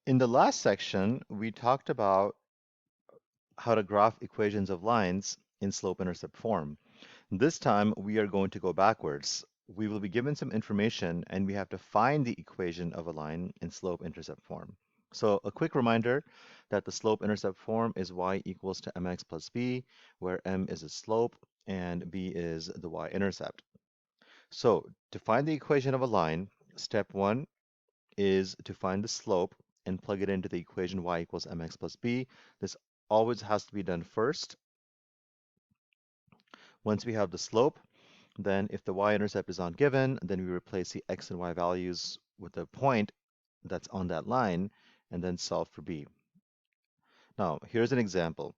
In the last section, we talked about how to graph equations of lines in slope-intercept form. This time, we are going to go backwards. We will be given some information, and we have to find the equation of a line in slope-intercept form. So a quick reminder that the slope-intercept form is y equals to mx plus b, where m is the slope and b is the y-intercept. So to find the equation of a line, step one is to find the slope and plug it into the equation y equals mx plus b. This always has to be done first. Once we have the slope, then if the y-intercept is ungiven, then we replace the x and y values with the point that's on that line and then solve for b. Now, here's an example.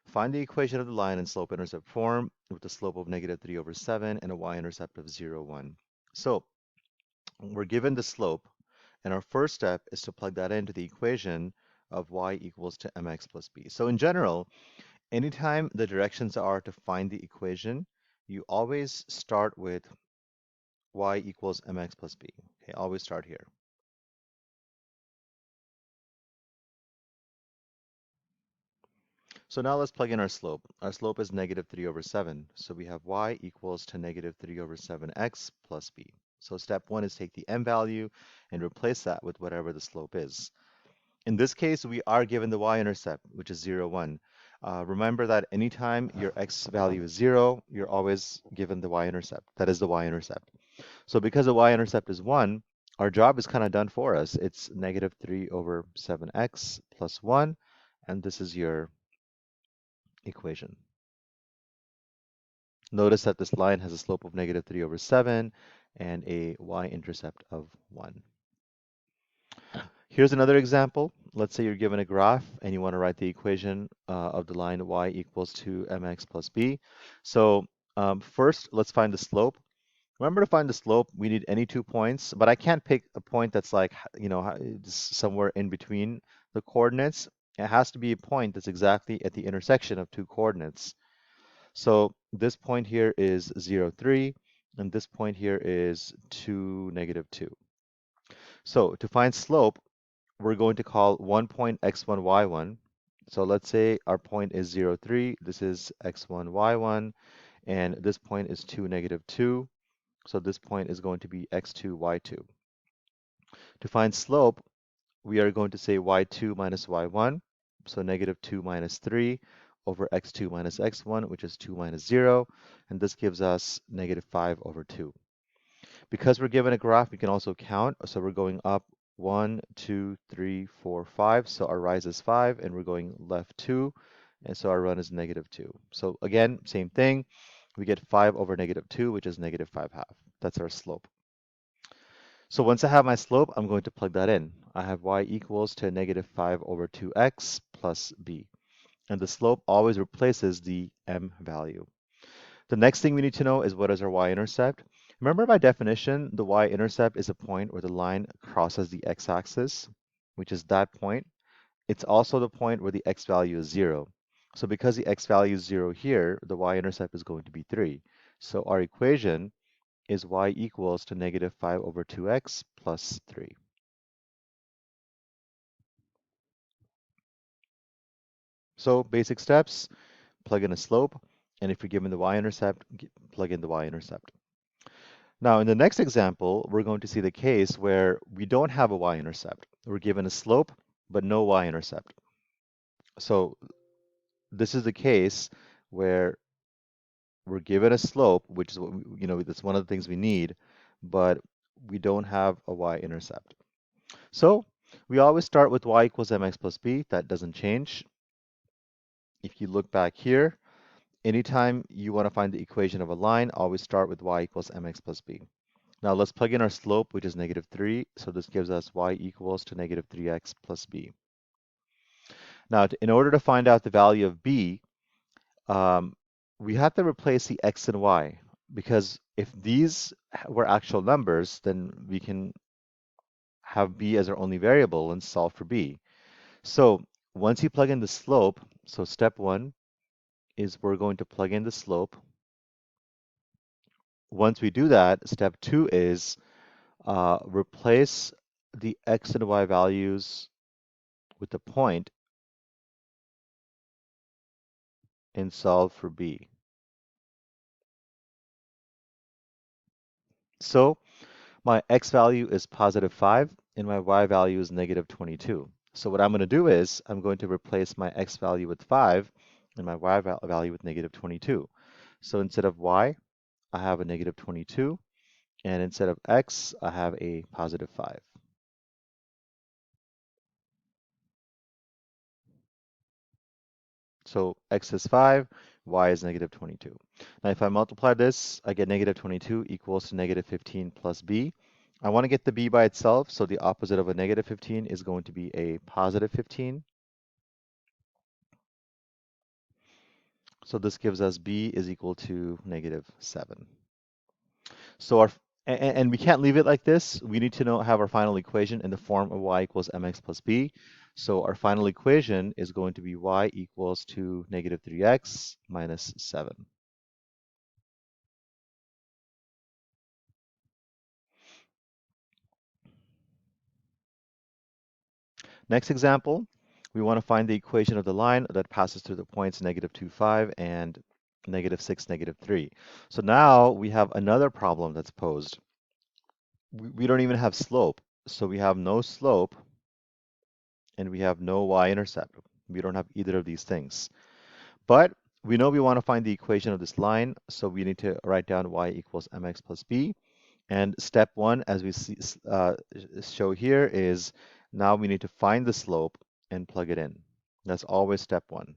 Find the equation of the line in slope-intercept form with the slope of -3/7 and a y-intercept of 0, 1. So we're given the slope, and our first step is to plug that into the equation of y equals to mx plus b. So in general, anytime the directions are to find the equation, you always start with y equals mx plus b. Okay, always start here. So now let's plug in our slope. Our slope is -3/7. So we have y equals to -3/7x plus b. So step one is take the m value and replace that with whatever the slope is. In this case, we are given the y-intercept, which is 0, 1. Remember that anytime your x value is 0, you're always given the y-intercept. That is the y-intercept. So because the y-intercept is 1, our job is kind of done for us. It's -3/7x plus 1, and this is your equation. Notice that this line has a slope of -3/7 and a y-intercept of 1. Here's another example. Let's say you're given a graph and you want to write the equation of the line y equals to mx plus b. So first, let's find the slope. Remember, to find the slope, we need any 2 points, but I can't pick a point that's like, somewhere in between the coordinates. It has to be a point that's exactly at the intersection of two coordinates. So this point here is 0, 3, and this point here is 2, -2. So to find slope, we're going to call one point x1, y1. So let's say our point is 0, 3. This is x1, y1, and this point is 2, -2. So this point is going to be x2, y2. To find slope, we are going to say y2 minus y1, so -2 minus 3 over x2 minus x1, which is 2 minus 0, and this gives us -5/2. Because we're given a graph, we can also count, so we're going up 1, 2, 3, 4, 5, so our rise is 5, and we're going left 2, and so our run is -2. So again, same thing, we get 5 over -2, which is -5/2. That's our slope. So once I have my slope, I'm going to plug that in. I have y equals to -5/2x plus b. And the slope always replaces the m value. The next thing we need to know is what is our y-intercept. Remember, by definition, the y-intercept is a point where the line crosses the x-axis, which is that point. It's also the point where the x value is 0. So because the x value is 0 here, the y-intercept is going to be 3. So our equation is y equals to -5/2x plus 3. So basic steps, plug in a slope, and if you're given the y-intercept, plug in the y-intercept. Now in the next example, we're going to see the case where we don't have a y-intercept. We're given a slope, but no y-intercept. So this is the case where we're given a slope, which is what that's one of the things we need, but we don't have a y-intercept. So we always start with y equals mx plus b. That doesn't change. If you look back here, anytime you want to find the equation of a line, always start with y equals mx plus b. Now let's plug in our slope, which is -3. So this gives us y equals to -3x plus b. Now, in order to find out the value of b, we have to replace the x and y, because if these were actual numbers, then we can have b as our only variable and solve for b. So once you plug in the slope, so step one is we're going to plug in the slope. Once we do that, step two is replace the x and y values with the point and solve for b. So my x value is positive 5 and my y value is negative 22. So what I'm going to do is I'm going to replace my x value with 5 and my y value with negative 22. So instead of y, I have a negative 22, and instead of x, I have a positive 5. So x is 5, y is negative 22. Now if I multiply this, I get negative 22 equals to negative 15 plus b. I want to get the b by itself, so the opposite of a negative 15 is going to be a positive 15. So this gives us b is equal to negative 7. So and we can't leave it like this. We need to have our final equation in the form of y equals mx plus b. So our final equation is going to be y equals to negative 3x minus 7. Next example, we want to find the equation of the line that passes through the points negative 2, 5 and negative 6, negative 3. So now we have another problem that's posed. We don't even have slope. So we have no slope and we have no y-intercept. We don't have either of these things. But we know we want to find the equation of this line, so we need to write down y equals mx plus b. And step one, as we show here, is now we need to find the slope and plug it in. That's always step one.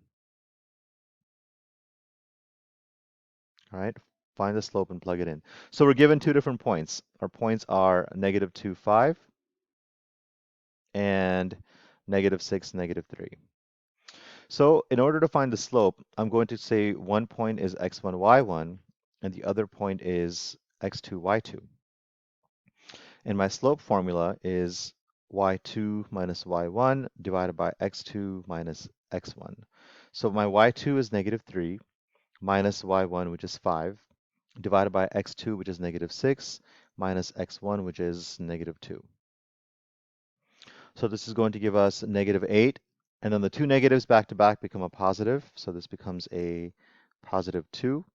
All right, find the slope and plug it in. So we're given two different points. Our points are negative 2, 5 and negative 6, negative 3. So in order to find the slope, I'm going to say one point is x1, y1, and the other point is x2, y2. And my slope formula is y2 minus y1 divided by x2 minus x1. So my y2 is negative 3 minus y1, which is 5, divided by x2, which is negative 6, minus x1, which is negative 2. So this is going to give us negative 8, and then the two negatives back to back become a positive, so this becomes a positive 2,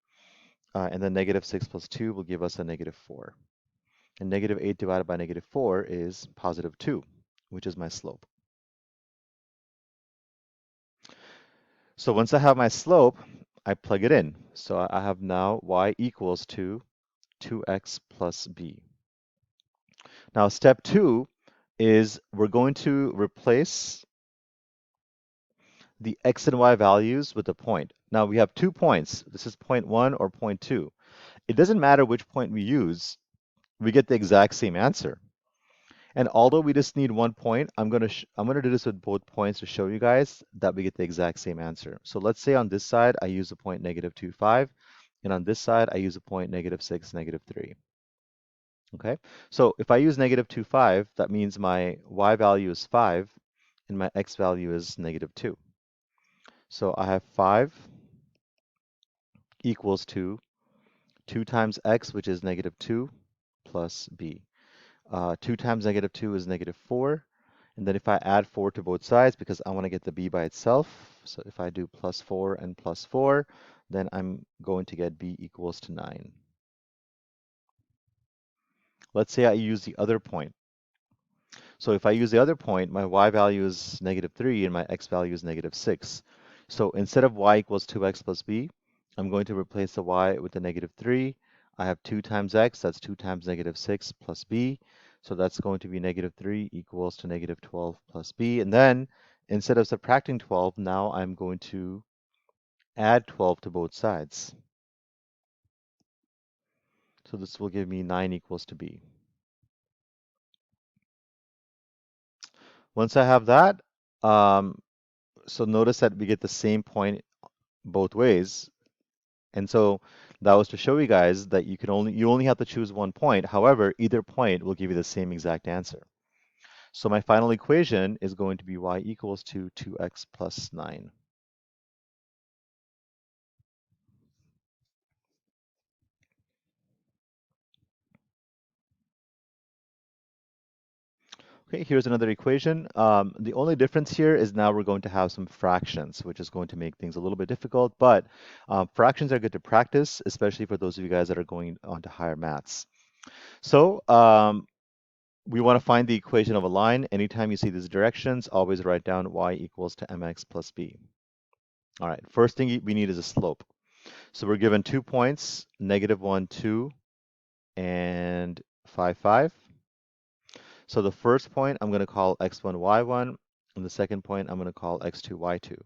and then negative 6 plus 2 will give us a negative 4. And negative 8 divided by negative 4 is positive 2, which is my slope. So once I have my slope, I plug it in. So I have now y equals to 2x plus b. Now step 2 is we're going to replace the x and y values with a point. Now we have 2 points. This is point 1 or point 2. It doesn't matter which point we use, we get the exact same answer. And although we just need 1 point, I'm gonna do this with both points to show you guys that we get the exact same answer. So let's say on this side I use a point negative 2, 5, and on this side I use a point negative 6, negative 3. Okay, so if I use negative 2, 5, that means my y value is 5 and my x value is negative 2. So I have 5 equals to 2 times x, which is negative 2, plus b. 2 times negative 2 is negative 4. And then if I add 4 to both sides, because I want to get the b by itself, so if I do plus 4 and plus 4, then I'm going to get b equals to 9. Let's say I use the other point. So if I use the other point, my y value is negative 3 and my x value is negative 6. So instead of y equals 2x plus b, I'm going to replace the y with the negative 3. I have 2 times x, that's 2 times negative 6 plus b. So that's going to be negative 3 equals to negative 12 plus b. And then instead of subtracting 12, now I'm going to add 12 to both sides. So this will give me 9 equals to b. Once I have that, so notice that we get the same point both ways. And so that was to show you guys that you only have to choose one point. However, either point will give you the same exact answer. So my final equation is going to be y equals to 2x plus 9. Okay, here's another equation. The only difference here is now we're going to have some fractions, which is going to make things a little bit difficult, but fractions are good to practice, especially for those of you guys that are going on to higher maths. So we want to find the equation of a line. Anytime you see these directions, always write down y equals to mx plus b. All right, first thing we need is a slope. So we're given 2 points, -1, 2, and 5, 5. So the first point I'm going to call x1, y1, and the second point I'm going to call x2, y2.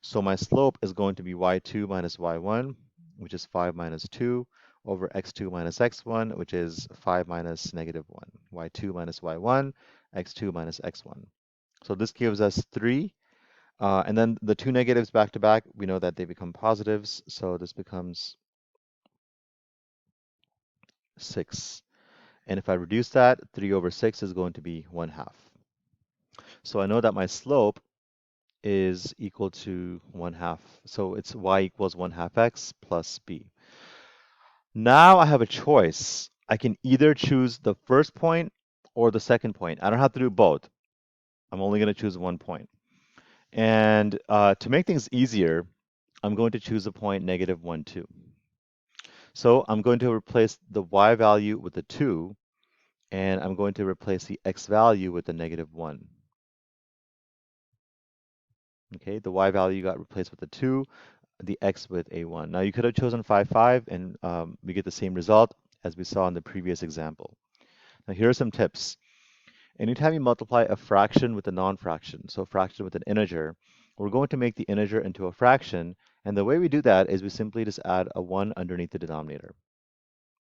So my slope is going to be y2 minus y1, which is 5 minus 2, over x2 minus x1, which is 5 minus -1. y2 minus y1, x2 minus x1. So this gives us 3. And then the two negatives back to back, we know that they become positives. So this becomes 6. And if I reduce that, 3 over 6 is going to be 1/2. So I know that my slope is equal to 1/2. So it's y equals 1/2 x plus b. Now I have a choice. I can either choose the first point or the second point. I don't have to do both. I'm only going to choose one point. And to make things easier, I'm going to choose a point -1, 2. So I'm going to replace the y value with the 2, and I'm going to replace the x value with the -1. Okay, the y value got replaced with the 2, the x with a 1. Now you could have chosen 5, 5, and we get the same result as we saw in the previous example. Now here are some tips. Anytime you multiply a fraction with a non-fraction, so a fraction with an integer, we're going to make the integer into a fraction, and the way we do that is we simply just add a 1 underneath the denominator.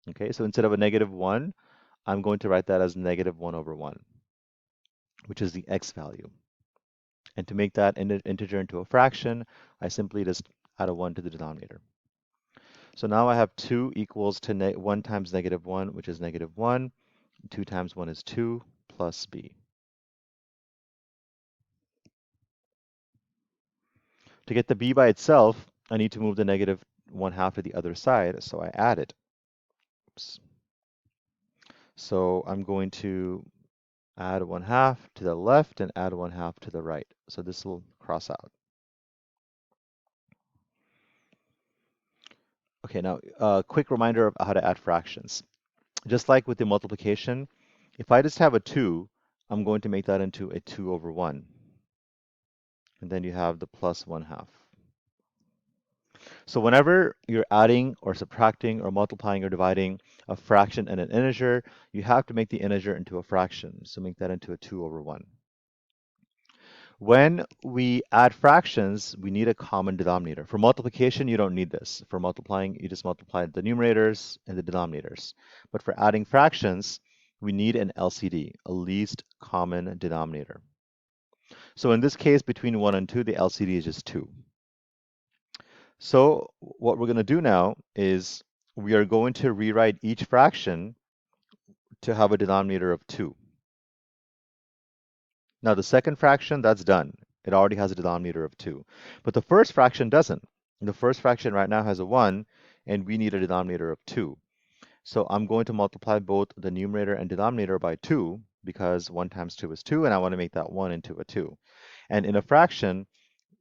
Okay, so instead of a -1, I'm going to write that as -1 over 1, which is the x value. And to make that integer into a fraction, I simply just add a 1 to the denominator. So now I have 2 equals to 1 times -1, which is -1. 2 times 1 is 2 plus b. To get the b by itself, I need to move the -1/2 to the other side, so I add it. Oops. So I'm going to add 1/2 to the left and add 1/2 to the right. So this will cross out. Okay, now a quick reminder of how to add fractions. Just like with the multiplication, if I just have a 2, I'm going to make that into a 2 over 1. And then you have the plus 1/2. So whenever you're adding or subtracting or multiplying or dividing a fraction and an integer, you have to make the integer into a fraction. So make that into a 2 over 1. When we add fractions, we need a common denominator. For multiplication, you don't need this. For multiplying, you just multiply the numerators and the denominators. But for adding fractions, we need an LCD, a least common denominator. So in this case, between 1 and 2, the LCD is just 2. So what we're going to do now is we are going to rewrite each fraction to have a denominator of 2. Now the second fraction, that's done. It already has a denominator of 2. But the first fraction doesn't. The first fraction right now has a 1, and we need a denominator of 2. So I'm going to multiply both the numerator and denominator by 2, because 1 times 2 is 2, and I want to make that 1 into a 2. And in a fraction,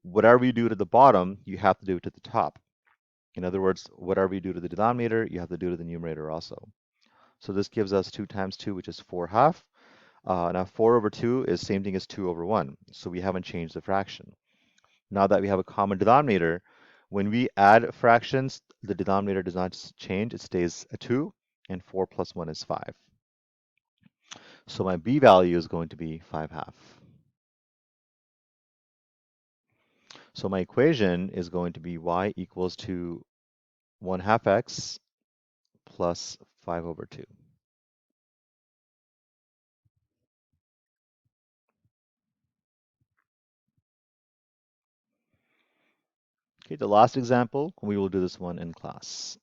whatever you do to the bottom, you have to do to the top. In other words, whatever you do to the denominator, you have to do to the numerator also. So this gives us 2 times 2, which is 4/2. Now 4 over 2 is same thing as 2 over 1, so we haven't changed the fraction. Now that we have a common denominator, when we add fractions, the denominator does not change, it stays a 2, and 4 plus 1 is 5. So my b value is going to be 5/2. So my equation is going to be y equals to 1/2 x plus 5 over 2. Okay, the last example, we will do this one in class.